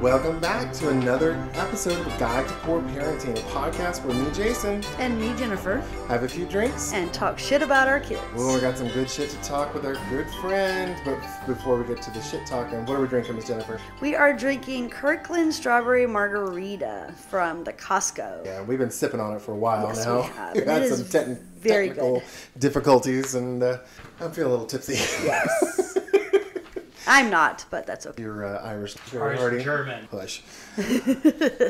Welcome back to another episode of Guide to Poor Parenting, a podcast where me, Jason, and me, Jennifer, have a few drinks and talk shit about our kids. Well, we got some good shit to talk with our good friend. But before we get to the shit talking, what are we drinking, Miss Jennifer? We are drinking Kirkland Strawberry Margarita from the Costco. Yeah, we've been sipping on it for a while Yes, now. we have. We've had some very technical good. difficulties, and I'm feeling a little tipsy. Yes. I'm not, but that's okay. You're Irish. Irish German. Push.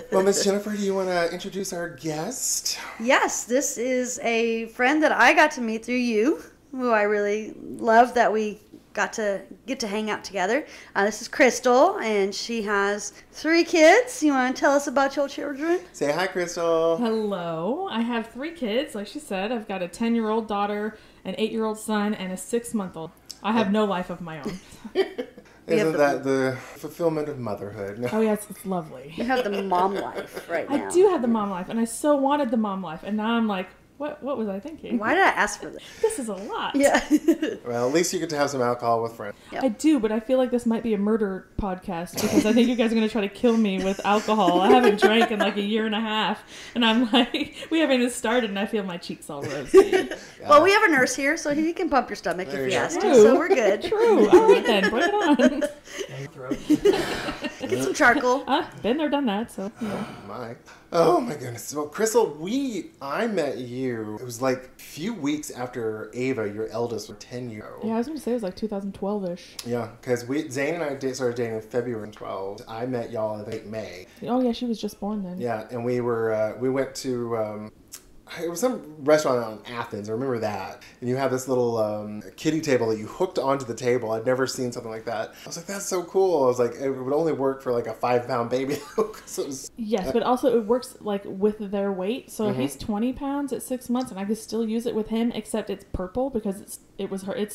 Well, Miss Jennifer, do you want to introduce our guest? Yes, this is a friend that I got to meet through you, who I really love that we got to get to hang out together. This is Crystal, and she has 3 kids. You want to tell us about your children? Say hi, Crystal. Hello. I have 3 kids, like she said. I've got a 10-year-old daughter, an 8-year-old son, and a 6-month-old. I have no life of my own. Isn't that the fulfillment of motherhood? No. Oh, yes, it's lovely. You have the mom life right now. I do have the mom life, and I so wanted the mom life, and now I'm like, what was I thinking? Why did I ask for this? This is a lot. Yeah. Well, at least you get to have some alcohol with friends. Yep. I do, but I feel like this might be a murder podcast because I think you guys are going to try to kill me with alcohol. I haven't drank in like a year and a half, and I'm like, we haven't even started, and I feel my cheeks all rosy. Yeah. Well, we have a nurse here, so he can pump your stomach There if you you go. ask to, so we're good. True. All right then, bring it on. Get some charcoal. Been there, done that, so. Yeah. Oh my goodness. Well, Crystal, I met you, it was like a few weeks after Ava, your eldest, was 10 years old. Yeah, I was going to say it was like 2012-ish. Yeah, because Zane and I started dating in February 12. I met y'all in late May. Oh yeah, she was just born then. Yeah, and we went to, it was some restaurant out in Athens, I remember that. And you have this little kiddie table that you hooked onto the table. I'd never seen something like that. I was like, that's so cool. I was like, it would only work for like a 5-pound baby. So it was, yes, but also it works like with their weight. So if he's 20 pounds at 6 months, and I could still use it with him, except it's purple because it's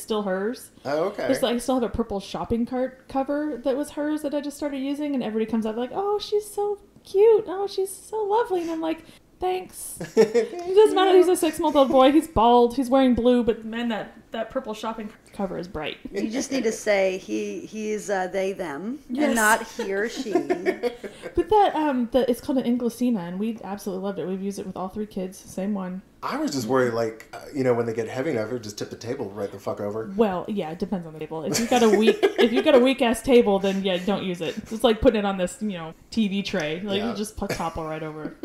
still hers. Oh, okay. Just like I still have a purple shopping cart cover that was hers that I just started using, and everybody comes out like, oh, she's so cute. Oh, she's so lovely. And I'm like, thanks. It doesn't matter. He's a 6-month-old boy. He's bald. He's wearing blue. But man, that purple shopping cover is bright. You just need to say he's they them Yes. and not he or she. But that it's called an Inglesina, and we absolutely loved it. We've used it with all 3 kids. Same one. I was just worried, like, when they get heavy enough, it would just tip the table right the fuck over. Well, yeah, it depends on the table. If you've got a weak ass table, then yeah, don't use it. It's like putting it on this, TV tray. Like you just topple right over.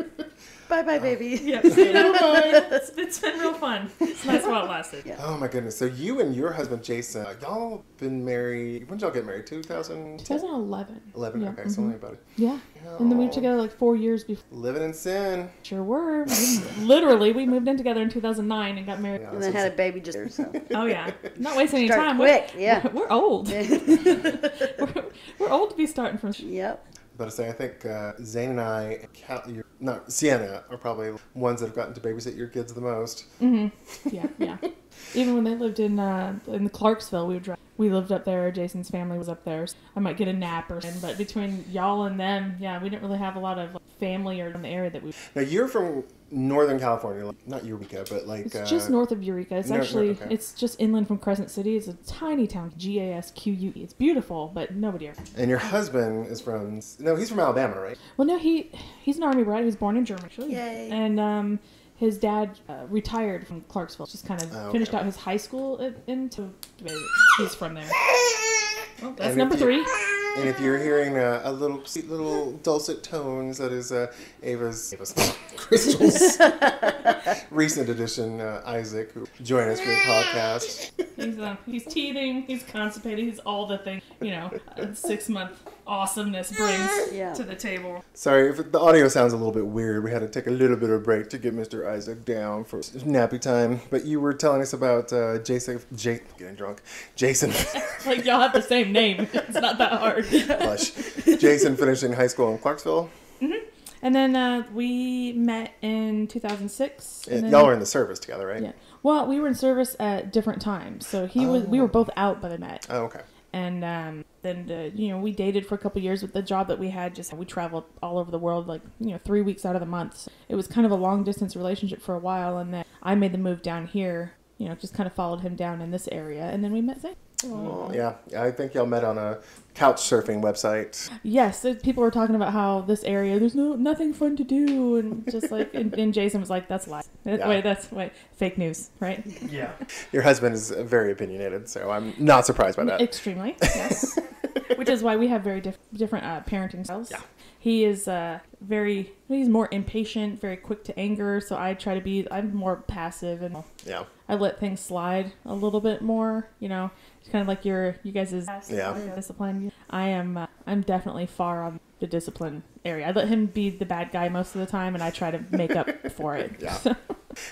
Bye bye, baby. Yeah, it's been real fun. So that's why it lasted. Yeah. Oh my goodness. So you and your husband Jason, y'all been married, when did y'all get married? 2010? 2011. 11, Yeah. okay, so only about it. Yeah. And then we were together like 4 years before. Living in sin. Sure were. We moved in together in 2009 and got married. Yeah. And then had a baby just there, so. Oh yeah, not wasting any Start time. quick, yeah. We're old. we're old to be starting from. Yep. But to say, I think Zane and I, Sienna, are probably ones that have gotten to babysit your kids the most. Mm-hmm. Yeah. Even when they lived in Clarksville, we lived up there. Jason's family was up there. So I might get a nap or something. But between y'all and them, yeah, we didn't really have a lot of family or in the area that we. Now you're from Northern California, like, not Eureka, but like It's just north of Eureka. It's okay. It's just inland from Crescent City. It's a tiny town, Gasque. It's beautiful, but nobody ever. And your husband is he's from Alabama, right? Well, no, he's an Army brat. He was born in Germany, actually. Yay. And his dad retired from Clarksville. Just kind of finished out his high school he's from there. Well, that's And number 3. And if you're hearing a little sweet little dulcet tones, that is Ava's Crystal's recent addition, Isaac, who joined us for the podcast. He's teething, he's constipated, he's all the things, 6-month awesomeness brings to the table. Sorry if the audio sounds a little bit weird. We had to take a little bit of a break to get Mr. Isaac down for nappy time. But you were telling us about getting drunk. Jason. Like y'all have the same name. It's not that hard. Blush. Jason finishing high school in Clarksville. Mm-hmm. And then we met in 2006. And y'all were in the service together, right? Yeah. Well, we were in service at different times. So we were both out by the met. Oh, okay. And then, we dated for a couple years with the job that we had. We traveled all over the world, 3 weeks out of the month. So it was kind of a long distance relationship for a while. And then I made the move down here, just kind of followed him down in this area. And then we met Zane. Well, yeah, I think y'all met on a couch surfing website. Yes, people were talking about how this area there's nothing fun to do, and just like and Jason was like, "That's lies. Wait, fake news, right?" Yeah. Your husband is very opinionated, so I'm not surprised by that. Extremely, yes. Which is why we have very different parenting styles. Yeah. He is he's more impatient, very quick to anger. So I'm more passive and Yeah. I let things slide a little bit more. It's kind of like you guys' discipline. I'm definitely far on the discipline area. I let him be the bad guy most of the time, and I try to make up for it. Yeah.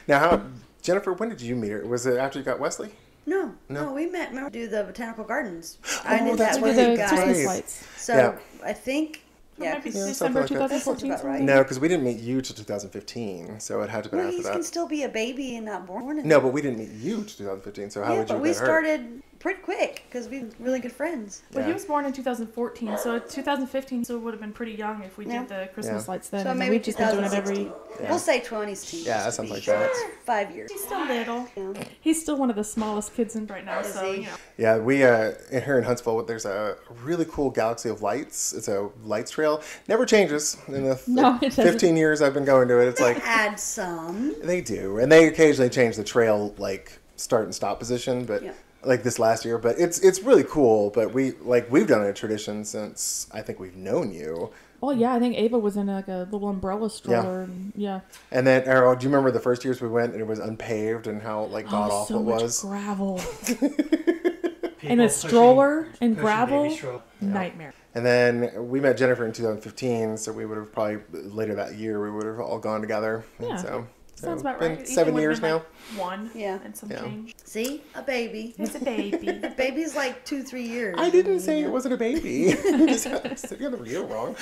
Now, Jennifer, when did you meet her? Was it after you got Wesley? No, we met. Remember, do the botanical gardens. I did that's that right. with you Christmas guys. lights. So Yeah. I think. Yeah, Might be 'cause December something like that. 2014. That sounds about right. No, because we didn't meet you till 2015, so it had to be well, after he that. can still be a baby and not born. No, but we didn't meet you till 2015, so how Yeah, would you but have we met her? started pretty quick because we were really good friends. Well, Yeah. he was born in 2014, so 2015 still would have been pretty young if we Yeah. did the Christmas Yeah. lights then. So and then maybe we've just been doing it 2016. Yeah. We'll say 20. Yeah, that sounds like that. 5 years. He's still little. Yeah. He's still one of the smallest kids in right now, Is so he? Yeah, we here in Huntsville, there's a really cool galaxy of lights. It's a lights trail. Never changes in the No, it doesn't. 15 years I've been going to it. It's like Add some. they do, and they occasionally change the trail like start and stop position, but Yeah. like this last year. But it's really cool. But we've done a tradition since I think we've known you. Well, yeah, I think Ava was in like a little umbrella stroller. And, yeah. And then, Errol, do you remember the first years we went and it was unpaved and how like god awful so it much was? gravel. People And a stroller and pushing gravel. baby stroller. Nightmare. And then we met Jennifer in 2015, so we would have probably later that year we would have all gone together. And Yeah. so Sounds about been right. 7 Ethan years would've now. been, like, one. Yeah. And some Yeah. change. See, a baby. He's a baby. Baby's like 2-3 years. I didn't say it wasn't a baby. I just said you got the real wrong.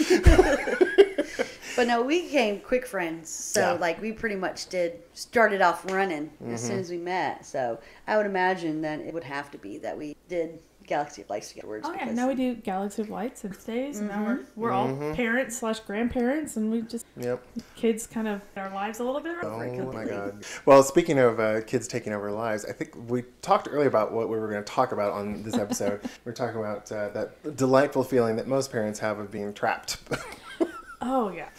But no, we became quick friends. So Yeah. like we pretty much started off running as Mm-hmm. soon as we met. So I would imagine that it would have to be that we did Galaxy of Lights together. Oh yeah, now we do Galaxy of Lights and stays, and now we're all parents / grandparents, and we just Yep. kids kind of our lives a little bit. Oh my god. Well, speaking of kids taking over our lives, I think we talked earlier about what we were going to talk about on this episode. We're talking about that delightful feeling that most parents have of being trapped. Oh yeah.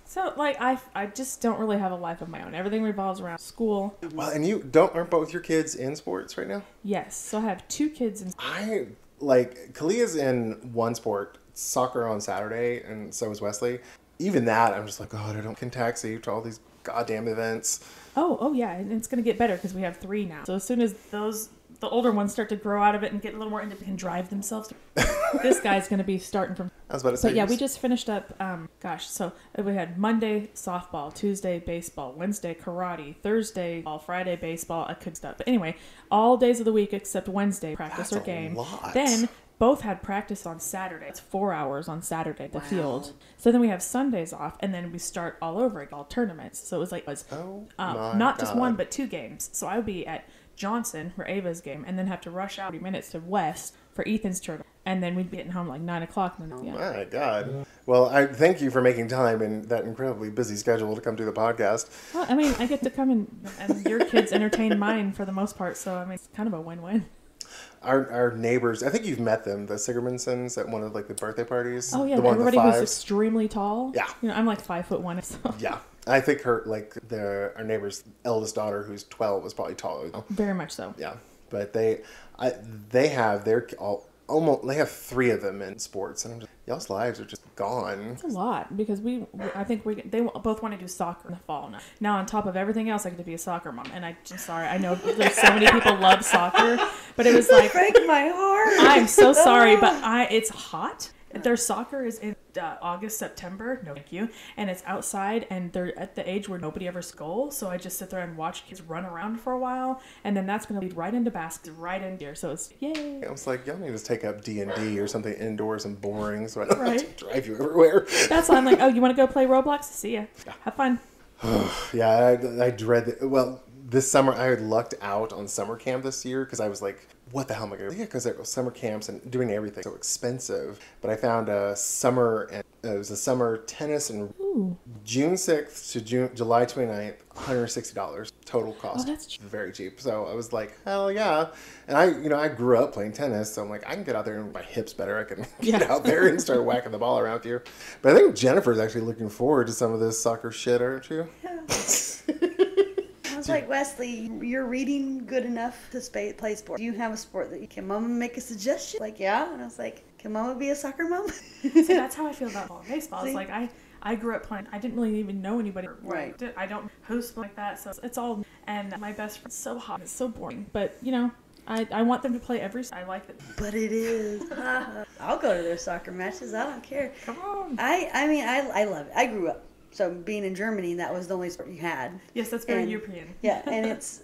So like I just don't really have a life of my own. Everything revolves around school. Well, and aren't both your kids in sports right now? Yes. So I have 2 kids in Kalia's in one sport, soccer on Saturday, and so is Wesley. Even that, I'm just like, God, I can taxi to all these goddamn events. Oh yeah, and it's going to get better because we have 3 now. So as soon as the older ones start to grow out of it and get a little more independent and drive themselves, this guy's going to be starting from. I was about to say. But yeah, we just finished up. So we had Monday softball, Tuesday baseball, Wednesday karate, Thursday ball, Friday baseball. I could stuff. But anyway, all days of the week except Wednesday practice That's or game. a lot. Then both had practice on Saturday. It's 4 hours on Saturday at the field. So then we have Sundays off, and then we start all over again, all tournaments. So it was my not just God. 1 but 2 games. So I would be at Johnson for Ava's game, and then have to rush out 30 minutes to West for Ethan's tournament, and then we'd be getting home like 9 o'clock. And then, yeah. My God. Well, I thank you for making time in that incredibly busy schedule to come do the podcast. Well, I mean, I get to come and your kids entertain mine for the most part, so I mean, it's kind of a win-win. Our neighbors, I think you've met them, the Sigermansons at one of like the birthday parties. Oh yeah, the one with everybody the who's fives. extremely tall. Yeah. I'm like 5'1", so Yeah. I think our neighbor's eldest daughter, who's 12, is probably taller. very much so. Yeah, but they have they have 3 of them in sports, and I'm just, y'all's lives are just gone. It's a lot because they both want to do soccer in the fall now. Now on top of everything else, I get to be a soccer mom, and I'm sorry. I know there's so many people love soccer, but it was like Break my heart. I'm so sorry, but it's hot. Their soccer is in August, September. No, thank you. And it's outside, and they're at the age where nobody ever scores. So I just sit there and watch kids run around for a while, and then that's going to lead right into baskets, right in here. So it's yay. I was like, y'all need to take up D&D or something indoors and boring, so I don't have Right. to drive you everywhere. That's why I'm like, oh, you want to go play Roblox? See ya. Have fun. Yeah, I dread it. Well, this summer I had lucked out on summer camp this year because I was like what the hell am I going to do? Because summer camps and doing everything so expensive. But I found a summer, and it was a summer tennis and June 6th to July 29th, $160 total cost. Oh, that's cheap. Very cheap. So I was like, hell yeah. And I grew up playing tennis, so I'm like, I can get out there and my hips better. I can get out there and start whacking the ball around you. But I think Jennifer's actually looking forward to some of this soccer shit, aren't you? Yeah. I was like, Wesley, you're reading good enough to play sport. Do you have a sport that can Mama make a suggestion? Like, yeah. And I was like, can Mama be a soccer mom? So that's how I feel about baseball. It's like I grew up playing. I didn't really even know anybody. Right. I don't host like that, so it's all. And my best friend's so hot. It's so boring. But you know, I want them to play every. I like it. But it is. I'll go to their soccer matches. I don't care. Come on. I mean, I love it. I grew up. So being in Germany, that was the only sport you had. Yes, that's very European. Yeah, and it's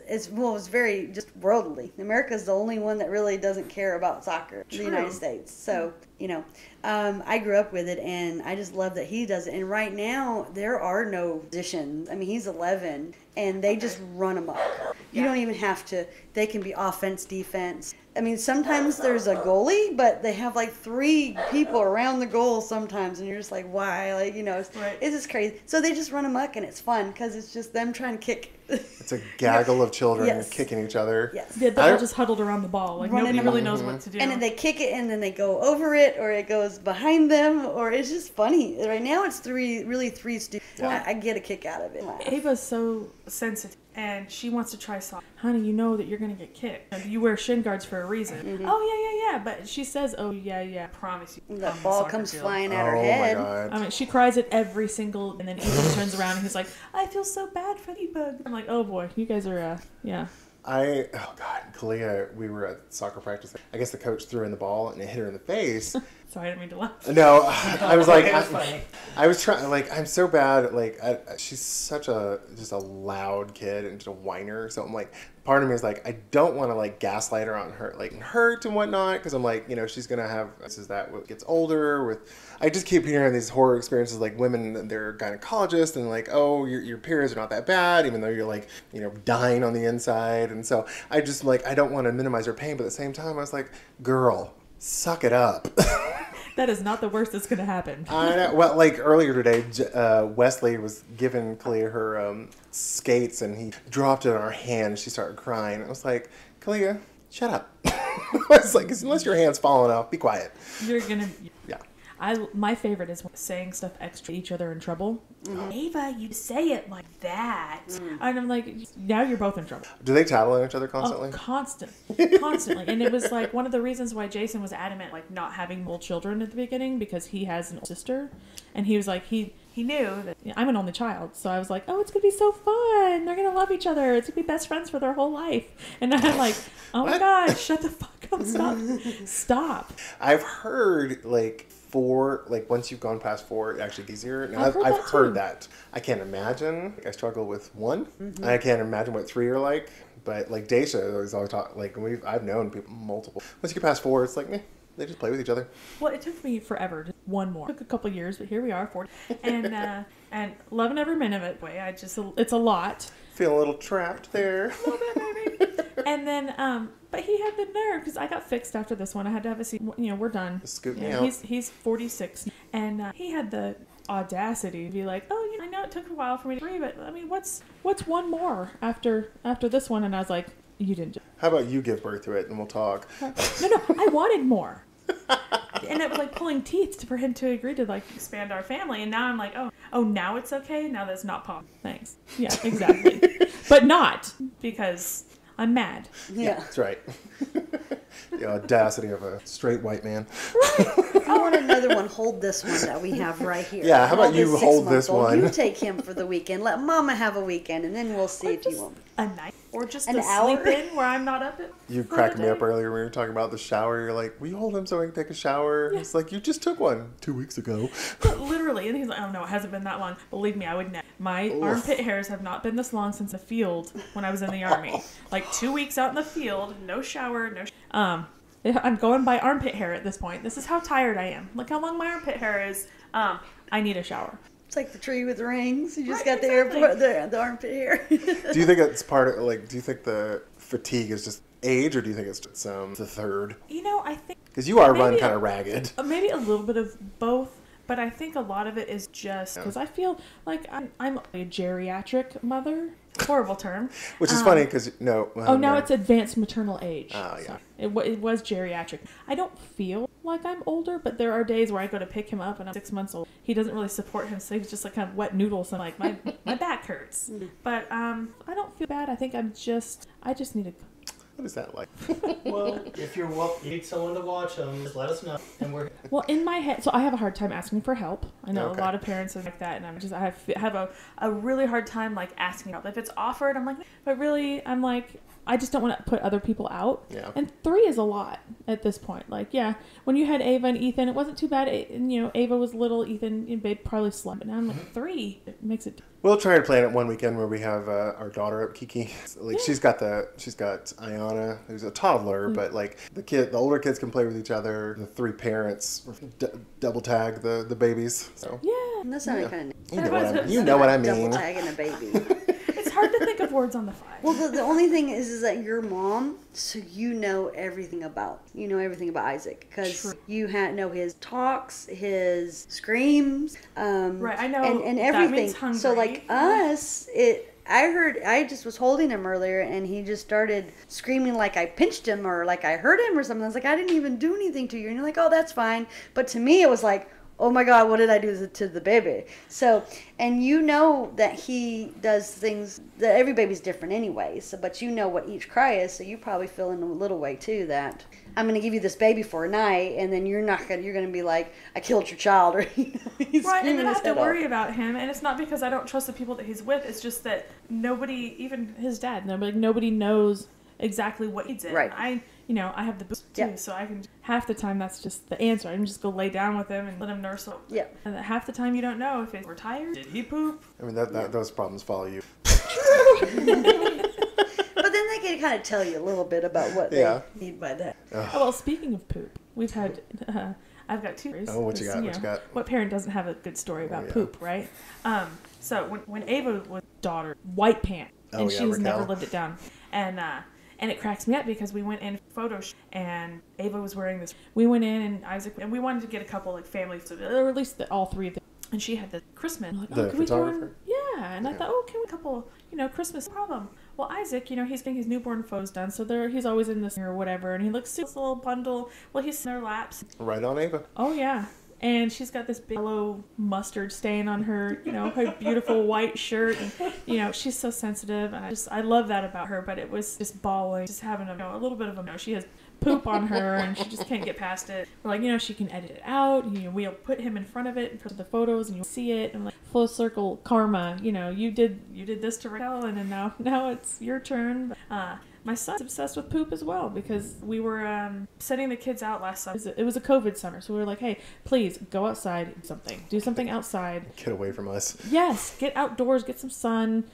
very just worldly. America's the only one that really doesn't care about soccer. True. The United States. So, you know, I grew up with it, and I just love that he does it. And right now, there are no positions. I mean, he's 11, and they just run amok. You don't even have to. They can be offense, defense. I mean, sometimes there's a goalie, but they have like 3 people around the goal sometimes, and you're just like, why? Like, you know, it's just crazy. So they just run amok, and it's fun because it's just them trying to kick. It's a gaggle of children kicking each other. Yes. Yeah, they're all just huddled around the ball. Like nobody really knows what to do. And then they kick it, and then they go over it, or it goes behind them, or it's just funny. Right now, it's three students. Yeah. I get a kick out of it. Ava's so sensitive, and she wants to try soccer. Honey, you know that you're going to get kicked. You wear shin guards for a reason. Mm-hmm. Oh, yeah. But she says, oh, yeah, I promise you. The ball comes flying at her head. Oh, my God. I mean, she cries at every single, and then Ethan turns around and he's like, I feel so bad for you, bug. I'm like, oh, boy, you guys are, yeah. Oh God, Kalia, we were at soccer practice. I guess the coach threw in the ball and it hit her in the face. Sorry, I didn't mean to laugh. No, I was like, funny. I was trying, like, I'm so bad. Like, she's such just a loud kid and just a whiner. So I'm like, part of me is like, I don't want to like gaslight her on her, like hurt and whatnot. Cause I'm like, you know, she's going to have, this is that what gets older I just keep hearing these horror experiences, like women, they're gynecologists and like, oh, your periods are not that bad, even though you're like, you know, dying on the inside. And so I just like, I don't want to minimize her pain. But at the same time, I was like, girl, suck it up. That is not the worst that's going to happen. I know. Well, like earlier today, Wesley was giving Kalia her skates, and he dropped it on her hand, and she started crying. I was like, Kalia, shut up. I was like, unless your hand's falling off, be quiet. You're going to... Yeah. My favorite is saying stuff extra to each other in trouble. Mm-hmm. Ava, you say it like that. Mm. And I'm like, now you're both in trouble. Do they tattle on each other constantly? Oh, constantly. And it was like one of the reasons why Jason was adamant, like not having multiple children at the beginning, because he has an older sister. And he was like, he knew that I'm an only child. So I was like, oh, it's going to be so fun. They're going to love each other. It's going to be best friends for their whole life. And I'm like, oh my God, shut the fuck up. Stop. I've heard like 4, like once you've gone past 4, it actually gets easier. Now, I've heard that. I can't imagine. I struggle with 1. Mm-hmm. I can't imagine what 3 are like. But like Daisha always talk, like I've known people multiple. Once you get past 4, it's like, meh. They just play with each other. Well, it took me forever. Just one more. It took a couple years, but here we are, 40. And loving every minute of it. Boy, it's a lot. Feel a little trapped there. A little bit, maybe. And then, but he had the nerve, because I got fixed after this one. I had to have a seat. You know, we're done. Scoop me out. He's 46, and he had the audacity to be like, oh, you know, I know it took a while for me to agree, but I mean, what's one more after this one? And I was like, you didn't. How about you give birth to it and we'll talk? No, I wanted more. And it was like pulling teeth for him to agree to like expand our family. And now I'm like, oh, now it's okay. Now that's not possible. Thanks. Yeah, exactly. But not because I'm mad. Yeah, that's right. The audacity of a straight white man. I want another one. Hold this one that we have right here. Yeah, how about you hold this one? You take him for the weekend. Let Mama have a weekend, and then we'll see if you want a night or just an a hour sleep in where I'm not up. You cracked me up earlier when you were talking about the shower. You're like, will you hold him so I can take a shower? Yeah. It's like, you just took one 2 weeks ago. But literally, and he's like, oh no, it hasn't been that long. Believe me, I would never. My armpit hairs have not been this long since the field when I was in the Army. Like 2 weeks out in the field, no shower, I'm going by armpit hair at this point. This is how tired I am. Look how long my armpit hair is. I need a shower. It's like the tree with rings. You just got the airport, the armpit hair. Do you think it's part of, like, do you think the fatigue is just age, or do you think it's the third? I think Because you are maybe run kind of ragged. maybe a little bit of both, but I think a lot of it is just because I feel like I'm a geriatric mother. Horrible term. Which is funny because now it's advanced maternal age. Oh, yeah. So it was geriatric. I don't feel like I'm older, but there are days where I go to pick him up and I'm 6 months old. He doesn't really support him, so he's just like kind of wet noodles and like my back hurts. But I don't feel bad. I think I just need a... What is that like? Well, if you need someone to watch them, just let us know. And we're Well, in my head, so I have a hard time asking for help. I know Okay. a lot of parents are like that, and I have a really hard time like asking help. If it's offered, I'm like, but really, I'm like, I just don't want to put other people out. Yeah. And 3 is a lot at this point. Like, yeah, when you had Ava and Ethan, it wasn't too bad. And, Ava was little, Ethan and Babe probably slept. But now I'm like 3. It makes it. We'll try to plan it one weekend where we have our daughter up, Kiki. Like she's got Ayana, who's a toddler, but like the older kids can play with each other. The 3 parents double tag the babies. So Yeah. That sounded kind of you know what I double mean. tagging a baby. It's hard to think of words on the fly. Well, the only thing is that you're mom, so you know everything about Isaac because you know his talks, his screams, Right, I know and that everything. means hungry. So like us, I just was holding him earlier, and he just started screaming like I pinched him or like I hurt him or something. I was like, I didn't even do anything to you, and you're like, oh, that's fine. But to me, it was like, oh my God, what did I do to the baby? So, and you know that he does things that every baby's different anyway. So, but you know what each cry is, so you probably feel in a little way too that I'm going to give you this baby for a night, and then you're going to be like, I killed your child, or he's Right, and then I have to head off. worry about him, and it's not because I don't trust the people that he's with. It's just that nobody, even his dad, nobody knows exactly what he did. Right. I have the boost too, Yeah. so I can half the time that's just the answer. I can just go lay down with him and let him nurse him. Yeah. And half the time you don't know if we're tired. Did he poop? I mean those problems follow you. But then they can kind of tell you a little bit about what Yeah. they need by that. Oh, well, speaking of poop, we've had. I've got 2 stories. Oh, what you 'cause, got? What you got? What parent doesn't have a good story about yeah. poop, right? So when Ava was daughter, white pants, Oh, and yeah, she's never Raquel. lived it down, and it cracks me up because we went in photo shoot and Ava was wearing this. We went in and Isaac, and we wanted to get a couple like families, or at least all 3 of them. And she had the Christmas. I'm like, The can we go photographer? in? Yeah, and I thought, can we couple, Christmas problem. Well, Isaac, he's getting his newborn photos done, so he's always in this or whatever, and he looks super little bundle. Well, he's in their laps. Right on Ava. Oh yeah. And she's got this big yellow mustard stain on her, her beautiful white shirt. And, she's so sensitive. And I love that about her. But it was just bawling, just having a little bit of she has poop on her and she just can't get past it. We're like, she can edit it out. We'll put him in front of it in front of the photos and you'll see it. And like full circle karma. You did this to Raquel and then now it's your turn. My son's obsessed with poop as well because we were sending the kids out last summer. It was a COVID summer, so we were like, hey, please go outside, do something outside. Get away from us. Yes, get outdoors, get some sun,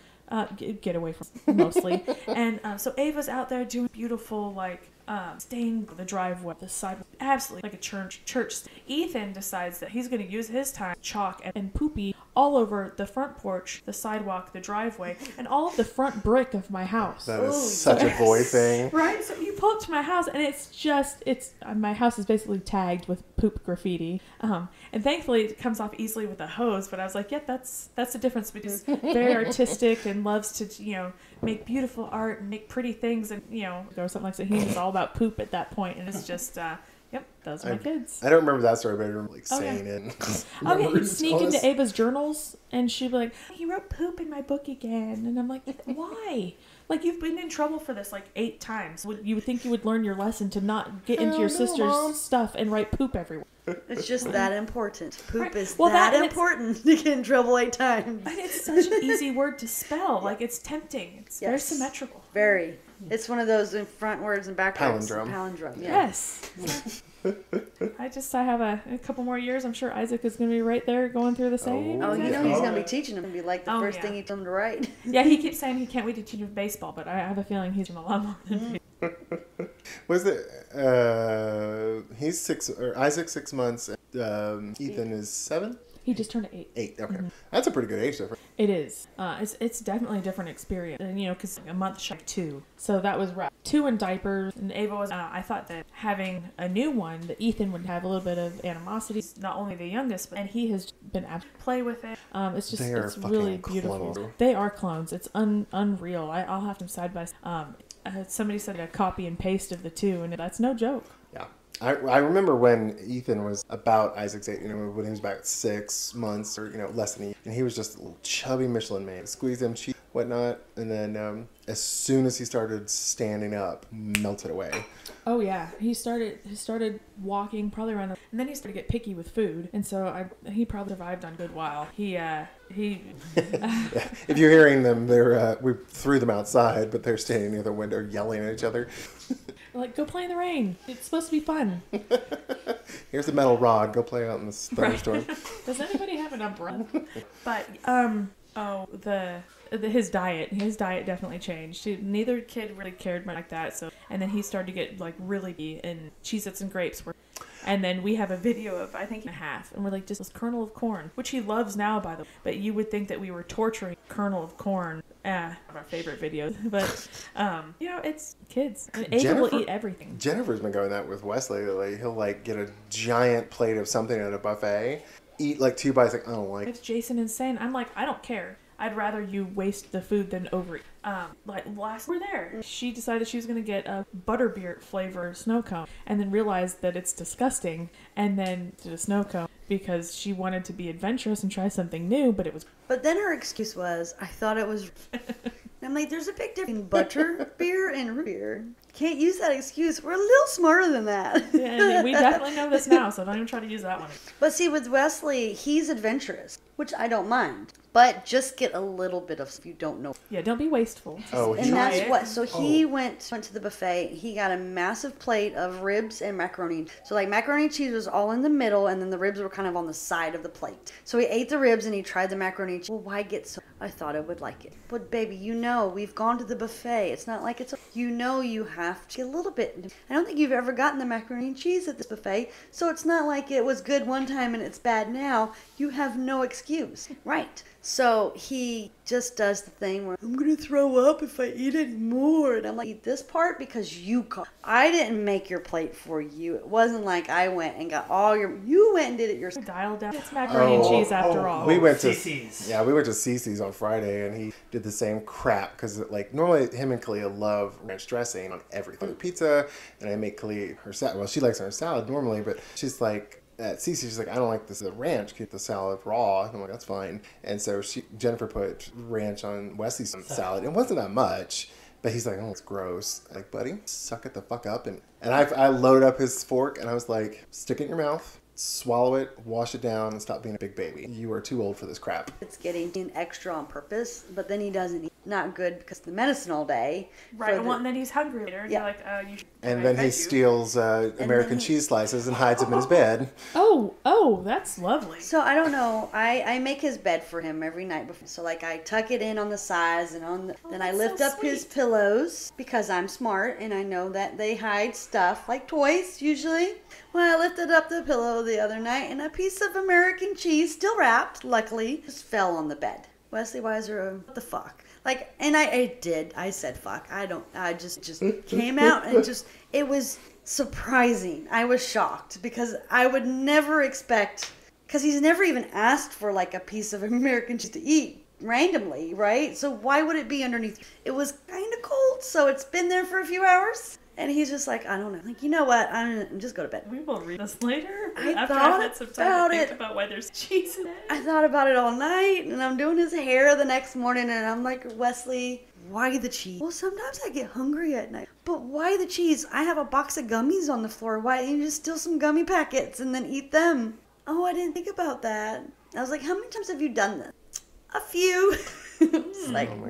get away from us, mostly. And so Ava's out there doing beautiful, staying the driveway, the sidewalk, absolutely like a church. Ethan decides that he's going to use his time chalk and poopy all over the front porch, the sidewalk, the driveway, and all of the front brick of my house. That is such a boy thing. Right? So you pull up to my house and it's my house is basically tagged with poop graffiti. And thankfully it comes off easily with a hose, but I was like, that's the difference between very artistic and loves to, make beautiful art and make pretty things and, or something like that. He's all about poop at that point and it's just yep, those are my kids. I don't remember that story, but I remember saying yeah. it. Okay, he'd sneak into Ava's journals and she'd be like, he wrote poop in my book again. And I'm like, why? Like, you've been in trouble for this 8 times. You would think you would learn your lesson to not get into your sister's Mom. stuff and write poop everywhere. It's just that important. Poop Right. is Well, that that- important to get in trouble 8 times. And it's such an easy word to spell. It's tempting. It's very Yes. symmetrical. Very. It's one of those in front words and back words. Palindrome. Palindrome. Yeah. Yes. I have a couple more years. I'm sure Isaac is going to be right there going through the same. Oh, you exact know thing. he's going to be teaching him to be like the Oh, first yeah. thing he told him to write. Yeah, he keeps saying he can't wait to teach him baseball, but I have a feeling he's going to love him. Was it? He's 6, or Isaac's 6 months. And, Ethan is 7. He just turned 8. 8. Okay, that's a pretty good age difference. It is. It's definitely a different experience. And, because a month shy of 2. So that was rough. 2 in diapers. And Ava was, I thought that having a new one, that Ethan would have a little bit of animosity. Not only the youngest, and he has been able to play with it. It's just, it's really beautiful. Clones. They are clones. It's unreal. I'll have them side by side. Somebody said a copy and paste of the 2, and that's no joke. Yeah. I remember when Ethan was about Isaac's age, when he was about 6 months or, less than a year. And he was just a little chubby Michelin man. Squeeze him, cheek, whatnot. And then as soon as he started standing up, melted away. Oh, yeah. He started walking probably around, and then he started to get picky with food. And so he probably survived on a good while. He If you're hearing them, we threw them outside, but they're standing near the window yelling at each other. Like, go play in the rain. It's supposed to be fun. Here's a metal rod. Go play out in this thunderstorm. Does anybody have an umbrella? But his diet definitely changed. Neither kid really cared much like that. So, and then he started to get like really in Cheez-Its and grapes. And then we have a video of, I think, a half. And we're like, just this kernel of corn, which he loves now, by the way. But you would think that we were torturing kernel of corn. One of our favorite videos. But, it's kids. And Ava will eat everything. Jennifer's been going that with Wesley. Like, he'll, get a giant plate of something at a buffet, eat, 2 bites, I don't like. It's Jason insane. I'm like, I don't care. I'd rather you waste the food than overeat. Last we're there, she decided she was going to get a butterbeer flavor snow cone and then realized that it's disgusting and then did a snow cone because she wanted to be adventurous and try something new, but it was... But then her excuse was, I thought it was... I'm like, there's a big difference in butter beer and root beer. Can't use that excuse. We're a little smarter than that. Yeah, we definitely know this now, so don't even try to use that one. But see, with Wesley, he's adventurous, which I don't mind. But just get a little bit of if you don't know. Yeah, don't be wasteful. And that's what. So he went to the buffet. He got a massive plate of ribs and macaroni. So macaroni and cheese was all in the middle, and then the ribs were kind of on the side of the plate. So he ate the ribs and he tried the macaroni and cheese. Well, why get so? I thought I would like it. But baby, we've gone to the buffet. It's not like it's. You have to get a little bit. I don't think you've ever gotten the macaroni and cheese at this buffet. So it's not like it was good one time and it's bad now. You have no excuse, right? So he just does the thing where I'm going to throw up if I eat any more. And I'm like, eat this part because you called. I didn't make your plate for you. It wasn't like I went and got you went and did it yourself. Dial down. It's macaroni and cheese after all. We went to CC's. Yeah, we went to CC's on Friday and he did the same crap because normally him and Kalia love ranch dressing on everything. Pizza, and I make Kalia her salad. Well, she likes her salad normally, but she's like, at Cece, she's like, I don't like this ranch. Keep the salad raw. And I'm like, that's fine. And so Jennifer put ranch on Wesley's salad. It wasn't that much, but he's like, oh, it's gross. I'm like, buddy, suck it the fuck up. And I load up his fork, and I was like, stick it in your mouth, swallow it, wash it down, and stop being a big baby. You are too old for this crap. It's getting extra on purpose, but then he doesn't eat. Not good because of the medicine all day. Right, and then he's hungry later. And yeah. You're like, you should. And then he steals American cheese slices and hides them in his bed. Oh, that's lovely. So I don't know. I make his bed for him every night before. So I tuck it in on the sides and then I lift up his pillows because I'm smart and I know that they hide stuff like toys usually. Well, I lifted up the pillow the other night and a piece of American cheese, still wrapped, luckily, just fell on the bed. Wesley Weiser, what the fuck? And I did. I said, fuck. I just came out and it was surprising. I was shocked because I would never expect, because he's never even asked for a piece of American cheese to eat randomly, right? So why would it be underneath? It was kind of cold, so it's been there for a few hours. And he's just like, I don't know. You know what? I'm just go to bed. We will read this later. I thought about it. About why there's cheese in it. I thought about it all night, and I'm doing his hair the next morning, and I'm like, Wesley, why the cheese? Well, sometimes I get hungry at night. But why the cheese? I have a box of gummies on the floor. Why don't you just steal some gummy packets and then eat them? Oh, I didn't think about that. I was like, how many times have you done this? A few.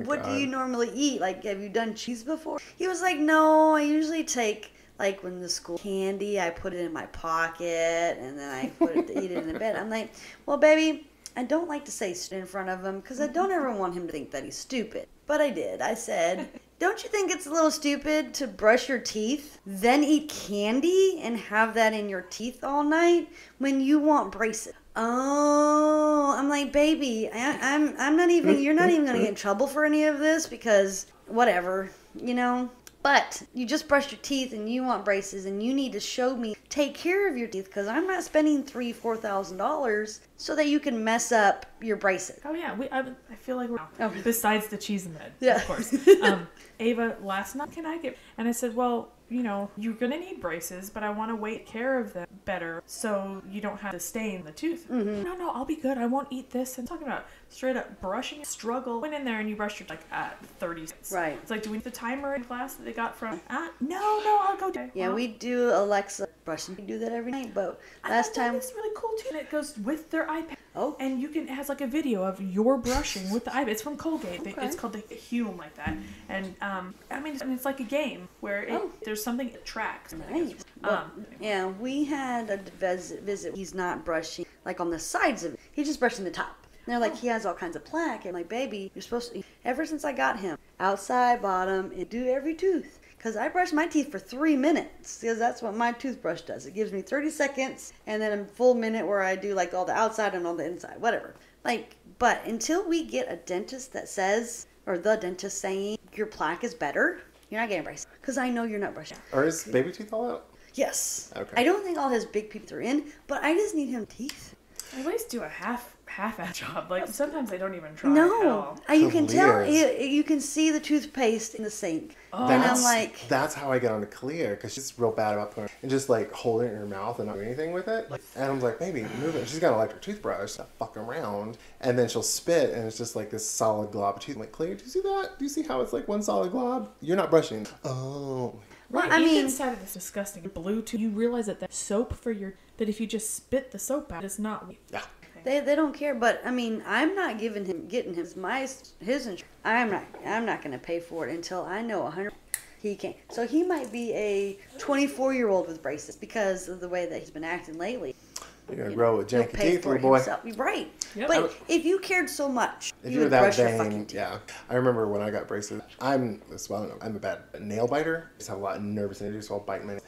What do you normally eat? Have you done cheese before? He was like, no, I usually take, when the school candy, I put it in my pocket, and then I eat it in bed. I'm like, well, baby, I don't like to say in front of him, because I don't ever want him to think that he's stupid. But I did. I said, don't you think it's a little stupid to brush your teeth, then eat candy, and have that in your teeth all night when you want braces? Oh, I'm like, baby, I'm not even, you're not even going to get in trouble for any of this because whatever, you know? But you just brushed your teeth and you want braces and you need to show me, take care of your teeth because I'm not spending $3,000-$4,000 so that you can mess up your braces. Oh yeah, I feel like we're Oh. besides the cheese in bed, Yeah. of course. Ava, last night can I get? And I said, well, you know, you're gonna need braces, but I want to wait care of them better so you don't have to stain the tooth. Mm-hmm. No, I'll be good. I won't eat this. And talking about straight up brushing, struggle. Went in there and you brushed your like at 30 seconds. Right. It's like, do we need the timer in class that they got from? No, I'll go. Yeah, Well, we do Alexa brushing. We do that every night, but last time. it's really cool too. And it goes with their iPad. Oh. And you can, it has like a video of your brushing with the iPad. It's from Colgate. Okay. It's called the Hume like that. And I mean, it's like a game where there's something it tracks. Nice. Yeah, we had a visit. He's not brushing like on the sides of it. He's just brushing the top. And they're like, he has all kinds of plaque. And I'm like, baby, you're supposed to. Ever since I got him, outside, bottom, and do every tooth. Because I brush my teeth for 3 minutes. Because that's what my toothbrush does. It gives me 30 seconds and then a full minute where I do like all the outside and all the inside, whatever. Like, but until we get a dentist that says, or the dentist saying your plaque is better, you're not getting braces. Because I know you're not brushing. Are his baby teeth all out? Yes. Okay. I don't think all his big teeth are in, but I just need him teeth. I always do a half-ass job. Like sometimes I don't even try at No, all. you can tell. Clears. You can see the toothpaste in the sink, Oh. and I'm like, That's how I get on to Kalia, because she's real bad about putting and just like holding it in her mouth and not doing anything with it. And I'm like, baby, move it. She's got an electric toothbrush, so fuck around, and then she'll spit, and it's just like this solid glob of tooth. I'm like, Kalia, do you see that? Do you see how it's like one solid glob? You're not brushing. Oh. well, Right, I mean, said this disgusting blue tooth. You realize that soap for that if you just spit the soap out, it's not. Yeah. they don't care. But I mean, I'm not getting him his insurance. I'm not going to pay for it until I know 100. He can't. So he might be a 24-year-old with braces because of the way that he's been acting lately. You're going to grow with He'll janky pay teeth, for little boy. it himself. Right. Yep. But if you cared so much, If you you're would that brush your vain, fucking teeth. yeah. I remember when I got braces. I'm a bad nail biter. I just have a lot of nervous energy, so I'll bite my nails.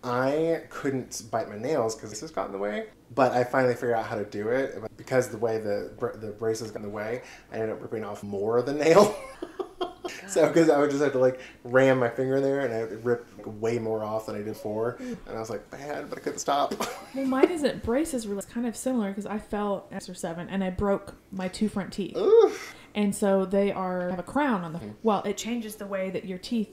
I couldn't bite my nails because this has got in the way, but I finally figured out how to do it. Because the way the braces got in the way, I ended up ripping off more of the nail. So, because I would just have to like ram my finger in there and I would rip way more off than I did before. And I was like, bad, but I couldn't stop. Well, mine isn't braces. Really, it's kind of similar because I fell at 7 and I broke my 2 front teeth. Oof. And so they have a crown on the. Well, it changes the way that your teeth,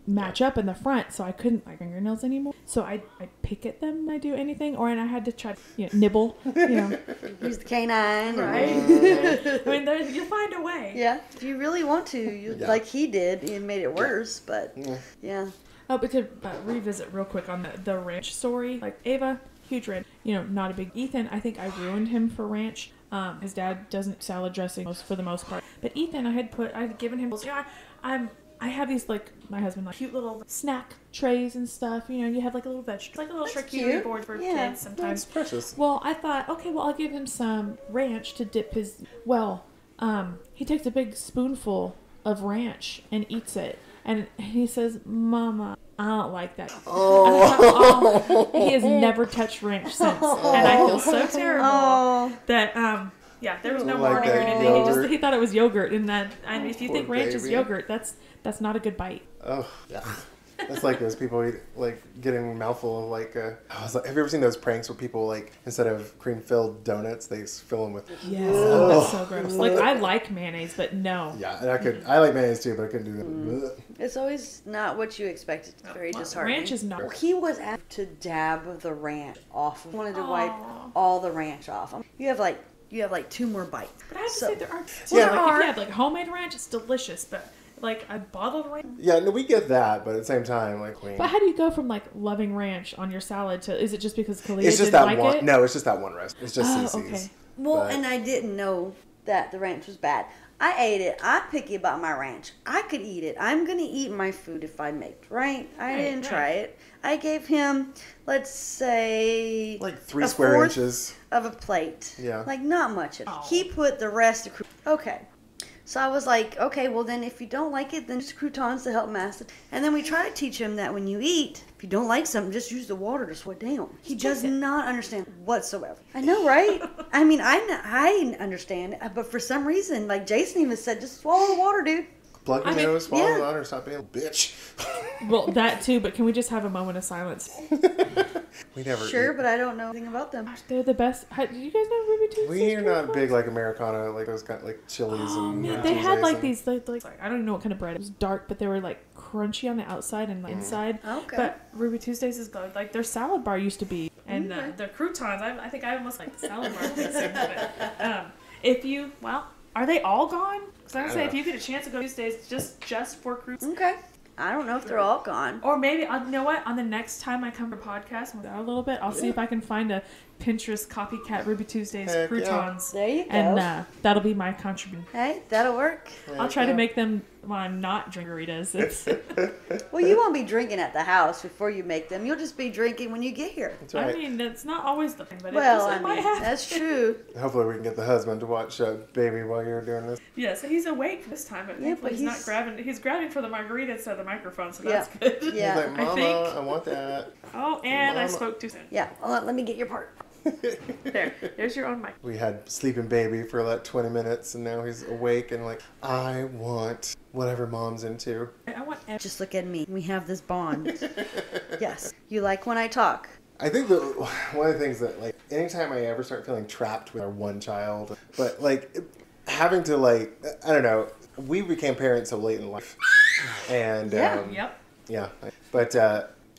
match up in the front. So I couldn't bite fingernails anymore. So I pick at them when I do anything, and I had to try nibble. Use the canine. Right. I mean, you'll find a way. Yeah, if you really want to, like he did, and made it worse. But yeah. Oh, but to revisit real quick on the ranch story, like Ava, huge ranch. Not a big. Ethan, I think I ruined him for ranch. His dad doesn't salad dressing for the most part, but Ethan, I had given him. I have these like my husband cute little snack trays and stuff. You have like a little vegetable, like a little charcuterie board for kids sometimes. That's precious. Well, I thought, okay, I'll give him some ranch to dip his. Well, he takes a big spoonful of ranch and eats it, and he says, "Mama, I don't like that." Oh. He has never touched ranch since, and I feel so terrible that there was no warning or anything. He thought it was yogurt, and if you think ranch is yogurt, that's not a good bite. Oh, yeah. That's like those people eat, like getting a mouthful of like. Have you ever seen those pranks where people like instead of cream-filled donuts, they fill them with? Yes, that's so gross. Like I like mayonnaise, but no. Yeah, and I like mayonnaise too, but I couldn't do that. It's always not what you expect. It's very disheartening. Ranch is not. Well, he was asked to dab the ranch off. He wanted to wipe all the ranch off. You have like 2 more bites. But I have to say there are. If you have like homemade ranch, it's delicious, but like a bottled ranch. Yeah, no, we get that, but at the same time, like But how do you go from like loving ranch on your salad to? Is it just because Kalia it's just didn't that like one. it? No, it's just that one recipe. It's just CC's. Okay. Well, But- and I didn't know that the ranch was bad. I ate it. I'm picky about my ranch. I could eat it. I'm going to eat my food if I make it, right? I didn't try it. I gave him, let's say... like 3 square inches of a plate. Yeah. Like, not much at all. He put the rest... Okay. So I was like, okay, well then if you don't like it, then just croutons to help mask it. And then we try to teach him that when you eat, if you don't like something, just use the water to sweat down. He does not understand whatsoever. I know, right? I mean, I understand, but for some reason, like Jason even said, just swallow the water, dude. Plug your nose, swallow the water, stop being a bitch. Well, that too, but can we just have a moment of silence? We never Sure, eat. but I don't know anything about them. They're the best. Do you guys know Ruby Tuesdays? We're not big like Americana, like those kind of like chilies Oh and man, they had Tuesdays like and- these like I don't even know what kind of bread. It was dark, but they were like crunchy on the outside and inside. Okay. But Ruby Tuesdays is good. Like their salad bar used to be, and their croutons. I think I almost like the salad bar. Are they all gone? Because I would say if you get a chance to go Tuesdays just for croutons. Okay. I don't know if they're all gone. Or maybe, you know what? On the next time I come to podcast, we'll go out a little bit. I'll see if I can find a Pinterest copycat Ruby Tuesdays Heck croutons. There you go. And that'll be my contribution. Hey, that'll work. I'll try to make them when I'm not drinking margaritas. Well, you won't be drinking at the house before you make them. You'll just be drinking when you get here. That's right. I mean, that's not always the thing, but Well, it might happen. that's true. Hopefully we can get the husband to watch Baby while you're doing this. Yeah, so he's awake this time, but Yeah, thankfully but he's not he's- grabbing. He's grabbing for the margarita instead of the microphone, so Yeah. that's good. Yeah. He's like, Mama, think- I want that. Oh, and I Mama. spoke too soon. Yeah. Well, let me get your part. There's your own mic. We had sleeping baby for like 20 minutes and now he's awake and like, I want whatever mom's into. I want. Just look at me. We have this bond. Yes. You like when I talk. I think that one of the things that like anytime I ever start feeling trapped with our one child, but like having to like, I don't know, we became parents so late in life. And Yep. yeah, but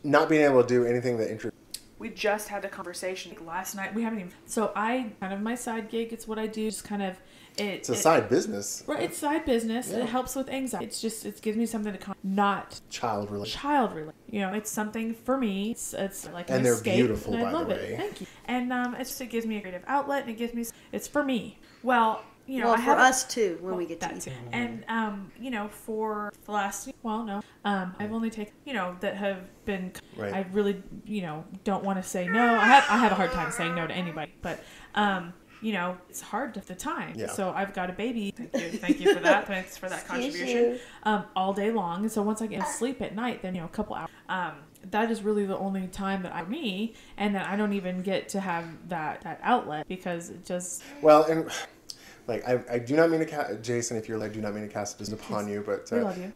not being able to do anything that interests. We just had a conversation last night. We haven't even. So I kind of my side gig. It's what I do. Just kind of It's a side business. Right, it's side business. Yeah. It helps with anxiety. It gives me something to not Child related. child related. You know, it's something for me. It's like an And they're escape, beautiful, and I by the love way. it. Thank you. And it gives me a creative outlet, and it gives me. It's for me. Well, you know, Well, I for have us too, when we get to that eat. too. And you know, for the last I've only taken that have been. Right. I really don't want to say no. I have a hard time saying no to anybody, but it's hard at the time. Yeah. So I've got a baby. Thank you for that. Thanks for that contribution. All day long. And so once I get to sleep at night, then a couple hours. That is really the only time that and then I don't even get to have that outlet because it just. Well, and like I do not mean to Jason, if you're like, I do not mean to cast this upon you, but We love you.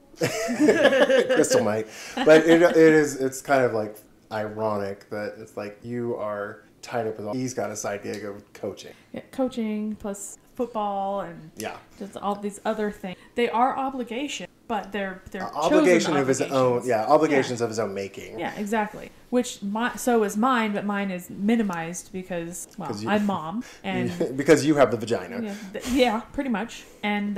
Crystal might. But it's kind of like ironic that it's like you are tied up with all. He's got a side gig of coaching. Yeah, coaching plus football and Yeah. just all these other things. They are obligation, but they're Obligation chosen of his own. obligations. Yeah, obligations of his own making. Yeah, exactly. Which so is mine, but mine is minimized because 'Cause you- I'm mom and because you have the vagina. yeah, pretty much. And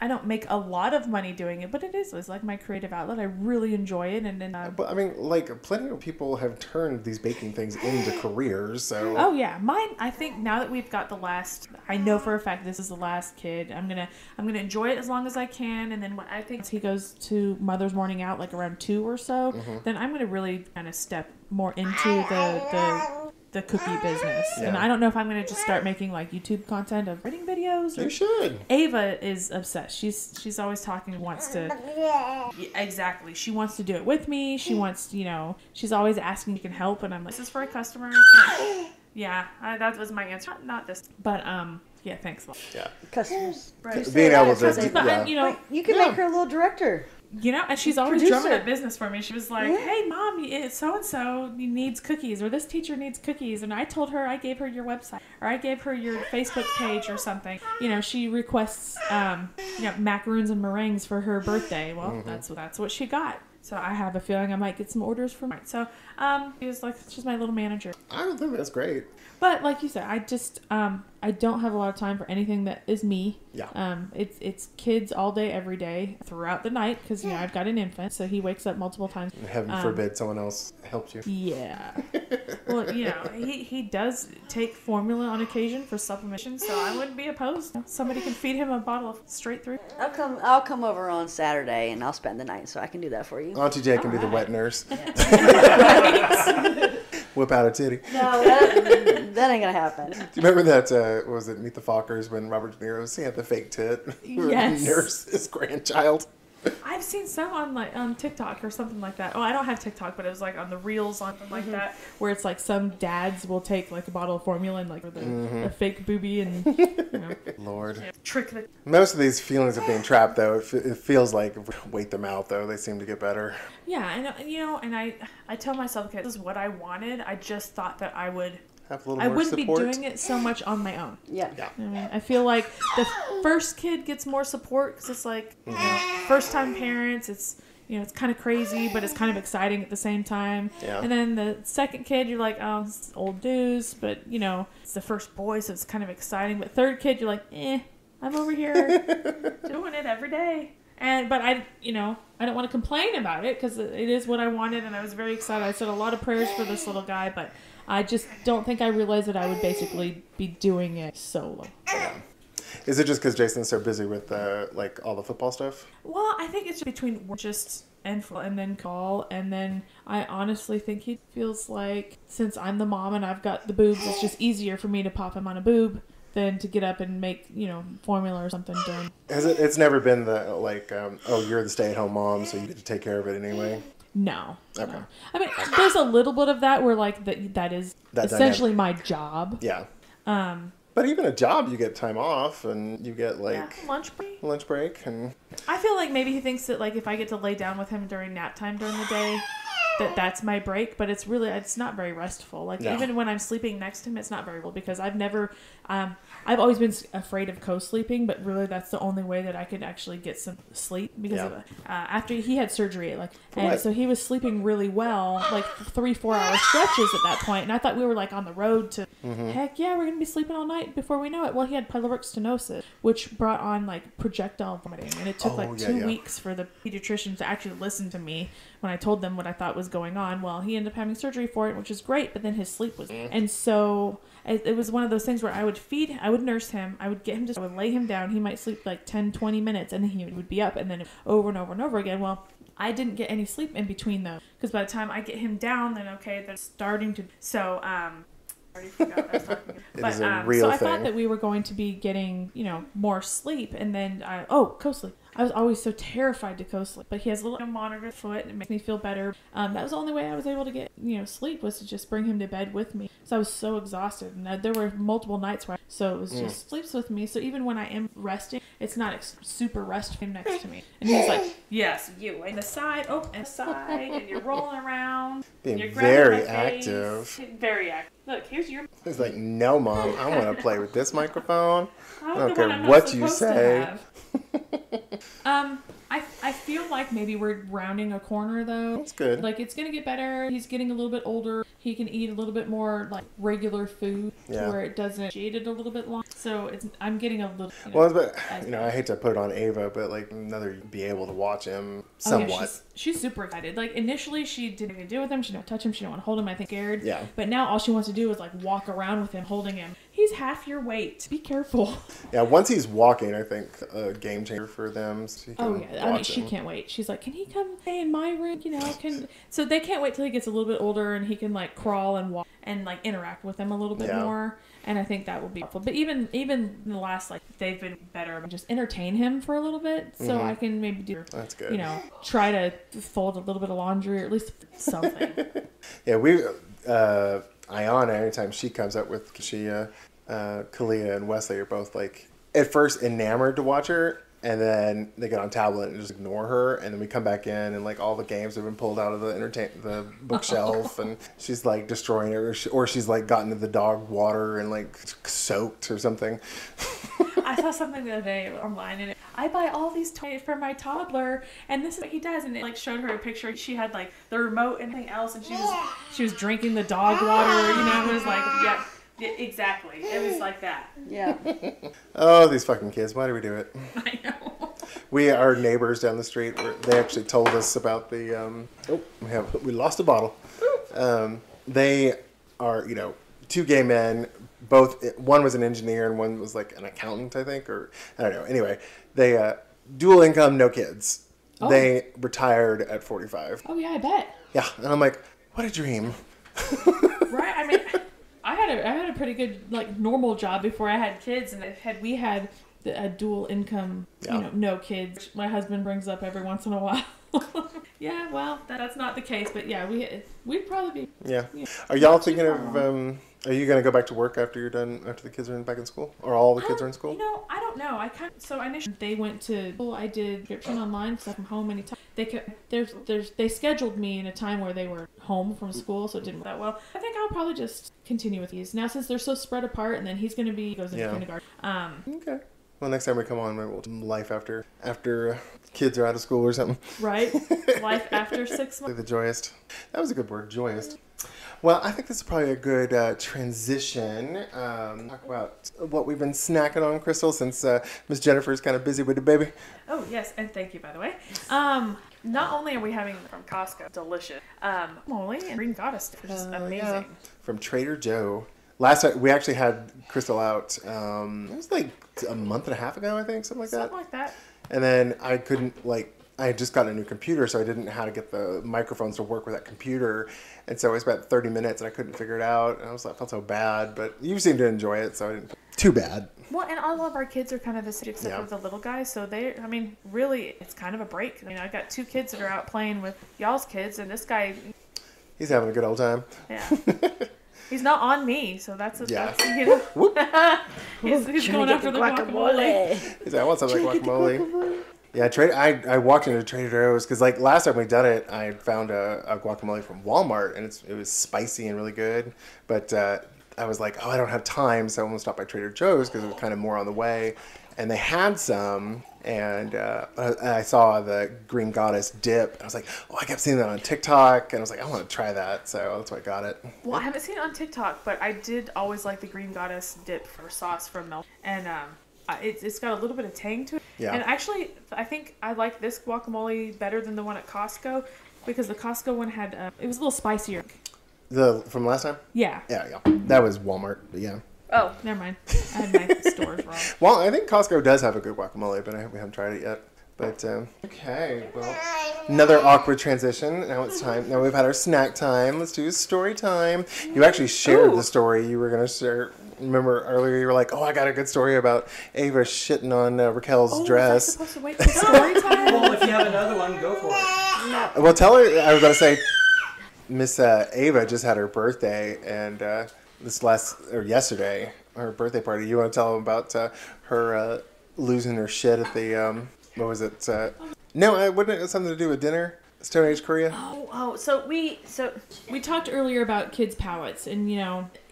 I don't make a lot of money doing it, but it's like my creative outlet. I really enjoy it, and then But I mean, like plenty of people have turned these baking things into careers. So oh yeah, mine. I think now that we've got I know for a fact this is the last kid. I'm gonna enjoy it as long as I can, and then when I think he goes to Mother's Morning Out like around 2 or so, then I'm gonna really kind of step more into the cookie business. Yeah. And I don't know if I'm gonna just start making like YouTube content of writing videos. you should. Ava is obsessed. She's always talking. Wants to exactly. She wants to do it with me. She wants she's always asking if you can help, and I'm like, this is for a customer. Yeah, that was my answer. Not this, but yeah, thanks a lot. Yeah. Customers. Right. Being able to, But yeah. You can make her a little director. And she's always Producer. drumming up business for me. She was like, Yeah. "Hey, mom, so and so needs cookies, or this teacher needs cookies," and I told her I gave her your website, or I gave her your Facebook page, or something. She requests, macaroons and meringues for her birthday. Well, that's what she got. So I have a feeling I might get some orders from her. So she's my little manager. I don't think that's great. But like you said, I just I don't have a lot of time for anything that is me. Yeah. It's kids all day, every day, throughout the night because I've got an infant, so he wakes up multiple times. Heaven forbid someone else helps you. Yeah. Well, he does take formula on occasion for supplementation, so I wouldn't be opposed. Somebody can feed him a bottle of straight through. I'll come over on Saturday and I'll spend the night, so I can do that for you. Auntie J can be the Alright. wet nurse. Whip out a titty. No, that ain't gonna happen. Do you remember that, what was it, Meet the Fockers, when Robert De Niro, he had the fake tit? Yes. Nurse his grandchild. I've seen some on TikTok or something like that. Oh, I don't have TikTok, but it was like on the reels on something like that, where it's like some dads will take like a bottle of formula and like a fake boobie and Lord. trick the. Most of these feelings of being trapped, though, it feels like if we wait them out, though, they seem to get better. Yeah, and I tell myself, okay, this is what I wanted. I just thought that I would. Have a little I more wouldn't support. be doing it so much on my own. Yeah. I mean, I feel like the first kid gets more support because it's like, first time parents, it's, it's kind of crazy, but it's kind of exciting at the same time. Yeah. And then the second kid, you're like, oh, it's old news, but, it's the first boy, so it's kind of exciting. But third kid, you're like, I'm over here doing it every day. But I don't want to complain about it because it is what I wanted, and I was very excited. I said a lot of prayers for this little guy, but I just don't think I realized that I would basically be doing it solo. Yeah. Is it just because Jason's so busy with all the football stuff? Well, I think it's between just and then call, and then I honestly think he feels like since I'm the mom and I've got the boobs, it's just easier for me to pop him on a boob than to get up and make formula or something during. It's never been the you're the stay-at-home mom, so you get to take care of it anyway. No. Okay. No. I mean, there's a little bit of that where that is essentially my job. Yeah. But even a job, you get time off and you get lunch break. Lunch break, and I feel like maybe he thinks that if I get to lay down with him during nap time during the day, that's my break. But it's not very restful. Even when I'm sleeping next to him, it's not very well because I've always been afraid of co-sleeping, but really that's the only way that I could actually get some sleep because after he had surgery, so he was sleeping really well, 3-4 hour stretches at that point, and I thought we were on the road to heck yeah, we're gonna be sleeping all night before we know it. Well, he had pyloric stenosis, which brought on projectile vomiting, and it took 2 weeks for the pediatrician to actually listen to me when I told them what I thought was going on. Well, he ended up having surgery for it, which is great, but then his sleep was and so it was one of those things where I would nurse him, I would I would lay him down, he might sleep 10-20 minutes, and then he would be up, and then over and over and over again. Well, I didn't get any sleep in between those, because by the time I get him down, then they're starting to, so, I already forgot what I was talking about. It is a real so I thing. thought that we were going to be getting, more sleep, and then, co-sleep. I was always so terrified to co-sleep, but he has a little monitor foot, and it makes me feel better. That was the only way I was able to get, sleep, was to just bring him to bed with me. So I was so exhausted, and there were multiple nights where it was just sleeps with me. So even when I am resting, it's not super restful next to me. And he's like, yes, you, and the side, and the side, and you're rolling around. Being you're very my face. active. Very active. Look, here's your... He's like, no, Mom, I want to play with this microphone. I I'm don't the care one I'm not what you supposed to say. have. I feel like maybe we're rounding a corner though. That's good. It's gonna get better. He's getting a little bit older. He can eat a little bit more regular food to where it doesn't jade it a little bit long. So I'm getting a little. I hate to put it on Ava, but another be able to watch him somewhat. Yeah, she's super excited. Initially she didn't even do with him. She didn't touch him. She didn't want to hold him. I think scared. Yeah. But now all she wants to do is walk around with him, holding him. He's half your weight. Be careful. Yeah, once he's walking, I think a game changer for them. So she can't wait. She's like, can he come stay in my room? So they can't wait till he gets a little bit older and he can crawl and walk and interact with them a little bit more. And I think that will be helpful. But even in the last they've been better. Just entertain him for a little bit, so I can maybe do. That's good. Try to fold a little bit of laundry or at least something. Yeah, we Ayana, anytime she comes up with Kalia and Wesley are both at first enamored to watch her, and then they get on tablet and just ignore her, and then we come back in and all the games have been pulled out of the bookshelf and she's destroying it, or she's gotten to the dog water and soaked or something. I saw something the other day online, and I buy all these toys for my toddler, and this is what he does. And it showed her a picture. She had the remote and everything else, and she was drinking the dog water. It was yeah, exactly. It was like that. Yeah. Oh, these fucking kids! Why do we do it? I know. Our neighbors down the street, they actually told us about the. We lost a bottle. They are, two gay men. Both, one was an engineer and one was an accountant, I think, or I don't know. Anyway, they dual income, no kids. Oh. They retired at 45. Oh yeah, I bet. Yeah, and I'm like, what a dream. Right? I mean, I had a pretty good, like, normal job before I had kids, and we had a dual income, no kids, which my husband brings up every once in a while. Yeah, well, that's not the case, but yeah, we'd probably be. Yeah. Are y'all thinking of, are you going to go back to work after you're done, after the kids are back in school? Or all the kids are in school? I don't know. So initially they went to school. I did description online, so I'm home anytime. They scheduled me in a time where they were home from school, so it didn't work that well. I think I'll probably just continue with these now since they're so spread apart, and then he's going to goes into kindergarten. Okay. Well, next time we come on, maybe we'll do life after kids are out of school or something. Right? Life after 6 months. The joyous. That was a good word, joyous. Well, I think this is probably a good transition. Talk about what we've been snacking on, Crystal, since Miss Jennifer's kind of busy with the baby. Oh, yes, and thank you, by the way. Not only are we having them from Costco, delicious, guacamole and green goddess, which is amazing. Yeah. From Trader Joe. Last time, we actually had Crystal out, it was like a month and a half ago, I think, something like that. Something like that. And then I had just gotten a new computer, so I didn't know how to get the microphones to work with that computer. And so I spent 30 minutes and I couldn't figure it out. And I felt so bad, but you seem to enjoy it, so I didn't. Too bad. Well, and all of our kids are kind of the same, except for the little guy. So really, it's kind of a break. I mean, I've got 2 kids that are out playing with y'all's kids, and this guy. He's having a good old time. Yeah. He's not on me, so that's he's going after the guacamole. He's like, I want something like guacamole. Yeah, I walked into Trader Joe's because like last time we done it, I found a guacamole from Walmart and it was spicy and really good. But I was like, I don't have time, so I'm gonna stop by Trader Joe's because it was kind of more on the way. And they had some, and I saw the Green Goddess dip. And I was like, I kept seeing that on TikTok, and I was like, I want to try that, so that's why I got it. Well, I haven't seen it on TikTok, but I did always like the Green Goddess dip for sauce from Mel, and it's got a little bit of tang to it. Yeah. And actually, I think I like this guacamole better than the one at Costco because the Costco one had it was a little spicier. From last time? Yeah. Yeah. That was Walmart, but yeah. Oh, never mind. I had my stores wrong. Well, I think Costco does have a good guacamole, but we haven't tried it yet. But, okay, well, another awkward transition. Now it's time. Now we've had our snack time. Let's do story time. You actually shared the story you were going to share. Remember earlier you were like, I got a good story about Ava shitting on Raquel's dress. Was I supposed to wait for story time? Well, if you have another one, go for it. Well, tell her, I was going to say, Miss Ava just had her birthday, and yesterday, her birthday party. You want to tell them about her losing her shit at the, what was it? No, wouldn't it have something to do with dinner? Stone Age Korea? So we talked earlier about kids' palates, and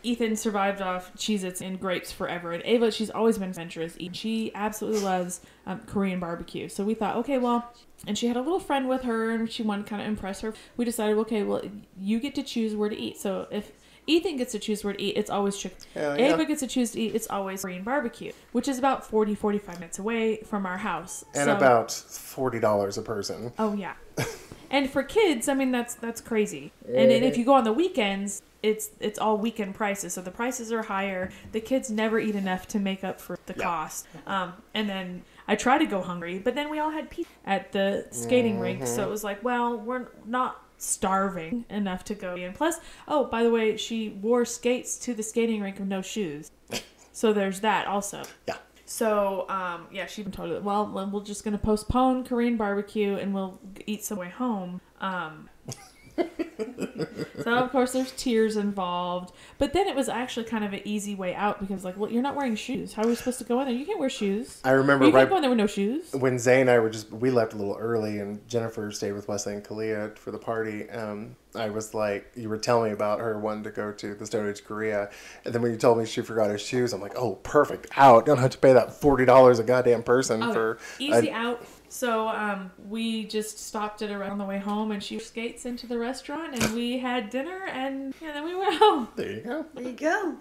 Ethan survived off Cheez-Its and grapes forever, and Ava, she's always been adventurous. She absolutely loves Korean barbecue. So we thought, okay, well, and she had a little friend with her, and she wanted to kind of impress her. We decided, okay, well, you get to choose where to eat. So if Ethan gets to choose where to eat, it's always chicken. Ava gets to choose to eat, it's always Korean barbecue, which is about 45 minutes away from our house. And about $40 a person. Oh, yeah. And for kids, I mean, that's crazy. And then if you go on the weekends, it's all weekend prices, so the prices are higher. The kids never eat enough to make up for the cost. And then I try to go hungry, but then we all had pizza at the skating rink, so it was like, well, we're not starving enough to go. And plus, by the way, she wore skates to the skating rink with no shoes, so there's that also. Yeah. So, she told her, well, we're just going to postpone Korean barbecue and we'll eat some way home. So, of course, there's tears involved. But then it was actually kind of an easy way out because, like, well, you're not wearing shoes. How are we supposed to go in there? You can't wear shoes. I remember you can't go in there with no shoes. When Zay and I we left a little early and Jennifer stayed with Wesley and Kalia for the party. I was like, you were telling me about her wanting to go to the Stone Age Korea. And then when you told me she forgot her shoes, I'm like, oh, perfect. Out. Don't have to pay that $40 a goddamn person for. Easy out. So we just stopped at around the way home, and she skates into the restaurant, and we had dinner, and then we went home. There you go. There you go.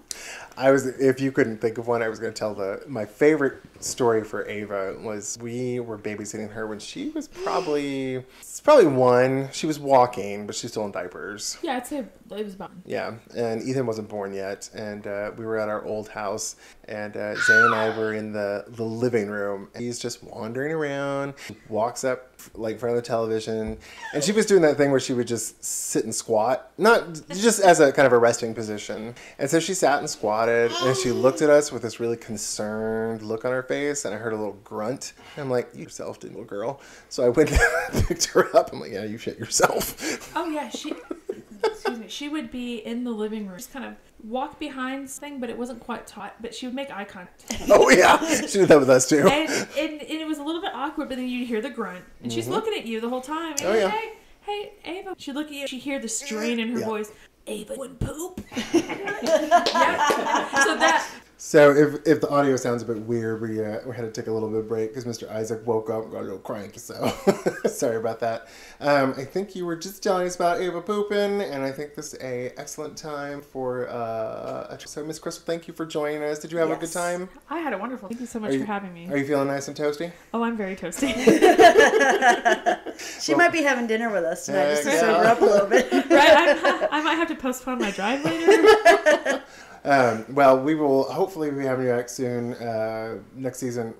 If you couldn't think of one, I was going to tell my favorite story for Ava was we were babysitting her when she was probably 1. She was walking, but she's still in diapers. Yeah, I'd say it was about. Yeah, and Ethan wasn't born yet, and we were at our old house, and Zane and I were in the living room. And he's just wandering around, walks up like in front of the television, and she was doing that thing where she would just sit and squat, not just as a kind of a resting position. And so she sat and squatted, and she looked at us with this really concerned look on her face, and I heard a little grunt. And I'm like, you yourself did, little girl. So I went and picked her up. I'm like, yeah, you shit yourself. Oh yeah, excuse me. She would be in the living room, just kind of walk behind thing, but it wasn't quite taut. But she would make eye contact. Oh yeah, she did that with us too. And it was a little bit awkward, but then you'd hear the grunt, and she's looking at you the whole time. And Oh, yeah. Hey, Ava. She'd look at you. She'd hear the strain in her Yeah. voice. Ava wouldn't poop. Yeah. So that. So if the audio sounds a bit weird, we had to take a little bit of break because Mr. Isaac woke up and got a little cranky. So sorry about that. I think you were just telling us about Ava pooping, and I think this is a excellent time for so Miss Crystal, thank you for joining us. Did you have a good time? I had a wonderful. Thank you so much for having me. Are you feeling nice and toasty? Oh, I'm very toasty. She might be having dinner with us tonight just to yeah. sober up a little bit. Right? I might have to postpone my drive later. Well, we will hopefully be having you back soon next season.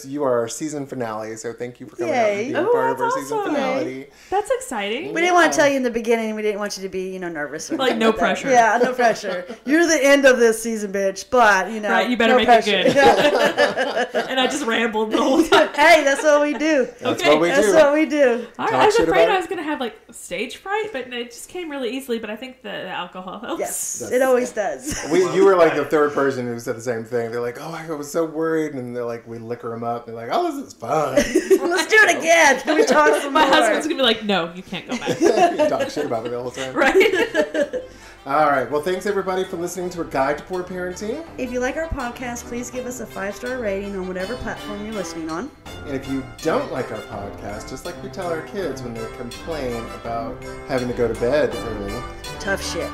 You are our season finale, so thank you for coming out and being Oh, part of our that's season awesome. finale. That's exciting. We didn't want to tell you in the beginning. We didn't want you to be, nervous. Or Like, anything no that. pressure. Yeah, no pressure. You're the end of this season, bitch. But, Right, you better no make pressure. it good. And I just rambled the whole time. Hey, that's what we do. That's Okay. what we That's do. what we do. All right, Talk I was shit afraid about I it. was going to have like stage fright, but it just came really easily. But I think the alcohol helps. Yes, it always does. You were like the third person who said the same thing. They're like, oh, I was so worried. And they're like, we liquor them up. They're like, oh, this is fun. Let's do it again. Can we talk some My more? husband's going to be like, no, you can't go back. You talk shit about me the whole time. Right? All right. Well, thanks everybody for listening to A Guide to Poor Parenting. If you like our podcast, please give us a 5-star rating on whatever platform you're listening on. And if you don't like our podcast, just like we tell our kids when they complain about having to go to bed early, Tough shit.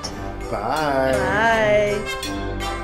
bye. Bye.